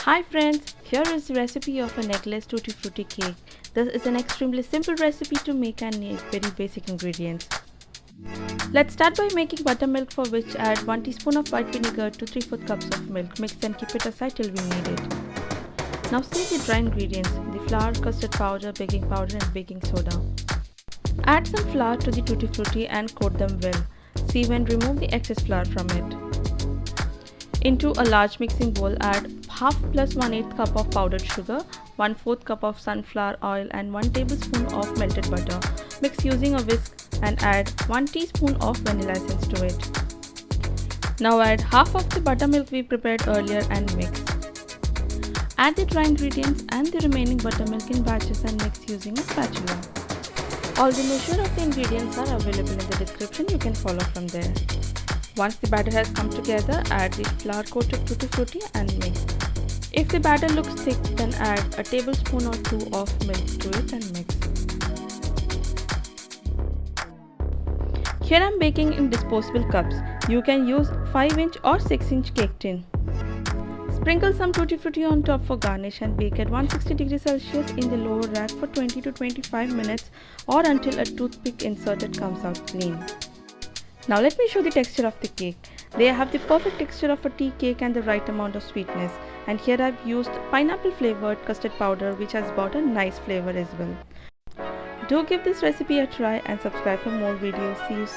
Hi friends, here is the recipe of an eggless tutti frutti cake. This is an extremely simple recipe to make and need very basic ingredients. Let's start by making buttermilk, for which add 1 teaspoon of white vinegar to 3/4 cups of milk. Mix and keep it aside till we need it. Now see the dry ingredients: the flour, custard powder, baking powder and baking soda. Add some flour to the tutti frutti and coat them well. Sieve and remove the excess flour from it. Into a large mixing bowl, add half plus 1/8 cup of powdered sugar, 1/4 cup of sunflower oil and 1 tablespoon of melted butter. Mix using a whisk and add 1 teaspoon of vanilla essence to it. Now add half of the buttermilk we prepared earlier and mix. Add the dry ingredients and the remaining buttermilk in batches and mix using a spatula. All the measure of the ingredients are available in the description, you can follow from there. Once the batter has come together, add the flour coated tutti frutti and mix. If the batter looks thick, then add a tablespoon or 2 of milk to it and mix. Here I am baking in disposable cups. You can use 5-inch or 6-inch cake tin. Sprinkle some tutti frutti on top for garnish and bake at 160°C in the lower rack for 20 to 25 minutes or until a toothpick inserted comes out clean. Now let me show the texture of the cake. They have the perfect texture of a tea cake and the right amount of sweetness. And here I've used pineapple flavored custard powder, which has brought a nice flavor as well. Do give this recipe a try and subscribe for more videos. See you soon.